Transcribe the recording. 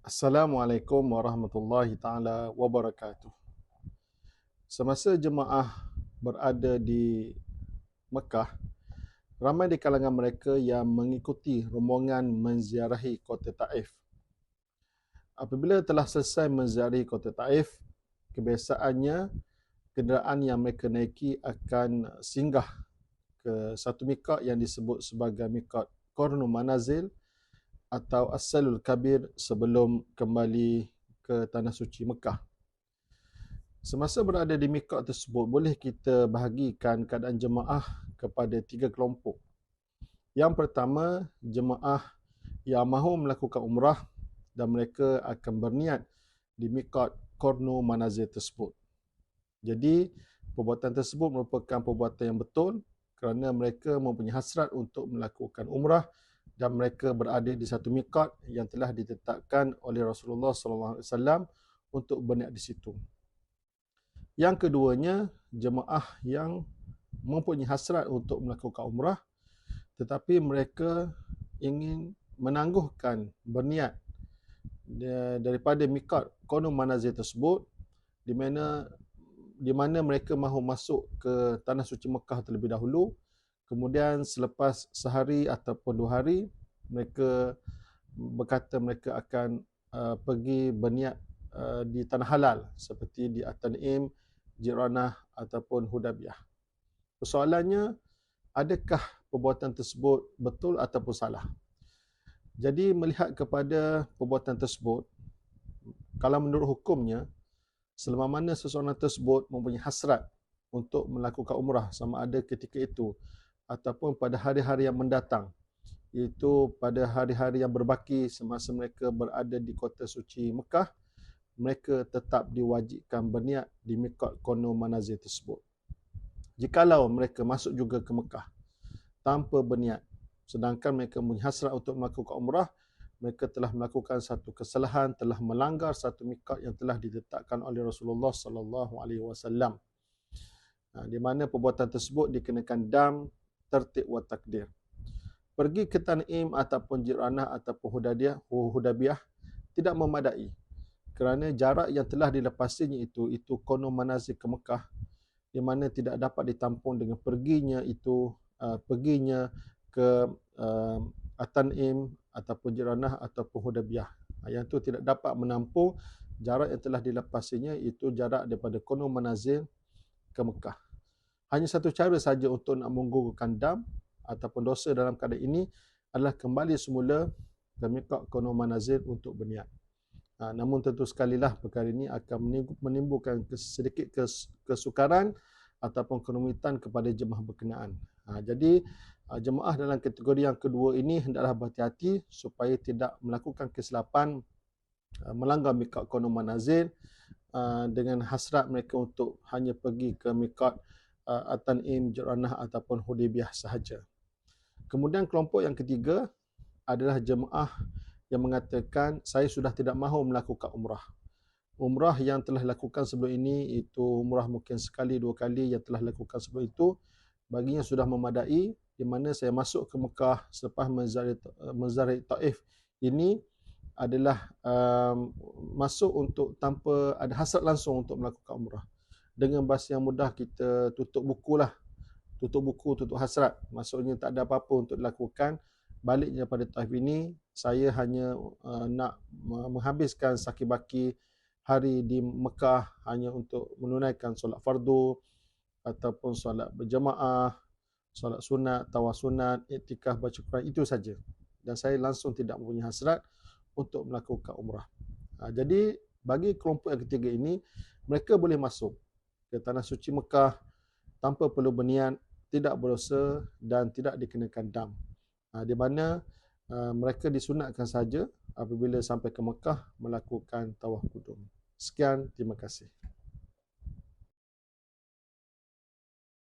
Assalamualaikum warahmatullahi taala wabarakatuh. Semasa jemaah berada di Mekah, ramai di kalangan mereka yang mengikuti rombongan menziarahi kota Taif. Apabila telah selesai menziarahi kota Taif, kebiasaannya kenderaan yang mereka naiki akan singgah ke satu mikot yang disebut sebagai mikot Qarnu Manazil atau As-Salul Kabir sebelum kembali ke Tanah Suci Mekah. Semasa berada di mikot tersebut, boleh kita bahagikan keadaan jemaah kepada 3 kelompok. Yang pertama, jemaah yang mahu melakukan umrah dan mereka akan berniat di mikot Qarnu Manazil tersebut. Jadi, perbuatan tersebut merupakan perbuatan yang betul kerana mereka mempunyai hasrat untuk melakukan umrah dan mereka berada di satu mikot yang telah ditetapkan oleh Rasulullah SAW untuk berniat di situ. Yang keduanya, jemaah yang mempunyai hasrat untuk melakukan umrah tetapi mereka ingin menangguhkan berniat daripada mikot Qarnu Manazil tersebut di mana mereka mahu masuk ke Tanah Suci Mekah terlebih dahulu, kemudian selepas sehari ataupun 2 hari mereka berkata mereka akan pergi berniat di tanah halal seperti di At-Tan'im, Jiranah ataupun Hudaybiyah. Persoalannya, adakah perbuatan tersebut betul ataupun salah? Jadi melihat kepada perbuatan tersebut, kalau menurut hukumnya, selama mana seseorang tersebut mempunyai hasrat untuk melakukan umrah sama ada ketika itu ataupun pada hari-hari yang mendatang, iaitu pada hari-hari yang berbaki semasa mereka berada di kota suci Mekah, mereka tetap diwajibkan berniat di mikot Qarnu Manazil tersebut. Jikalau mereka masuk juga ke Mekah tanpa berniat, sedangkan mereka mempunyai hasrat untuk melakukan umrah, mereka telah melakukan satu kesalahan, telah melanggar satu mikot yang telah ditetapkan oleh Rasulullah SAW. Di mana perbuatan tersebut dikenakan dam, tertib wa takdir. Pergi ke Tan'im ataupun Jiranah ataupun Hudaybiyah tidak memadai kerana jarak yang telah dilepasinya itu Qarnu Manazil ke Mekah, di mana tidak dapat ditampung dengan perginya ke At-Tan'im ataupun Jiranah ataupun Hudaybiyah. Yang itu tidak dapat menampung jarak yang telah dilepasinya, itu jarak daripada Qarnu Manazil ke Mekah. Hanya satu cara saja untuk nak menggugurkan dam ataupun dosa dalam keadaan ini adalah kembali semula ke mikot Qarnu Manazil untuk berniat. Namun tentu sekalilah perkara ini akan menimbulkan sedikit kesukaran ataupun kerumitan kepada jemaah berkenaan. Jadi jemaah dalam kategori yang kedua ini hendaklah berhati-hati supaya tidak melakukan kesilapan melanggar mikot Qarnu Manazil dengan hasrat mereka untuk hanya pergi ke mikot At-Tan'im, Jiranah ataupun Hudaybiyah sahaja. Kemudian kelompok yang ketiga adalah jemaah yang mengatakan saya sudah tidak mahu melakukan umrah. Umrah yang telah dilakukan sebelum ini, itu umrah mungkin sekali, 2 kali yang telah dilakukan sebelum itu, baginya sudah memadai, di mana saya masuk ke Mekah selepas menziarahi Taif ini adalah masuk untuk tanpa ada hasrat langsung untuk melakukan umrah. Dengan bahasa yang mudah, kita tutup buku, tutup hasrat. Maksudnya tak ada apa-apa untuk dilakukan. Balik daripada Taif ini, saya hanya nak menghabiskan sakit-baki hari di Mekah hanya untuk menunaikan solat fardu ataupun solat berjemaah, solat sunat, tawaf sunat, iktikaf, baca Quran, itu saja. Dan saya langsung tidak mempunyai hasrat untuk melakukan umrah. Jadi bagi kelompok yang ketiga ini, mereka boleh masuk ke Tanah Suci Mekah tanpa perlu berniat, tidak berdosa dan tidak dikenakan dam. Di mana mereka disunatkan saja apabila sampai ke Mekah melakukan tawaf kudum. Sekian, terima kasih.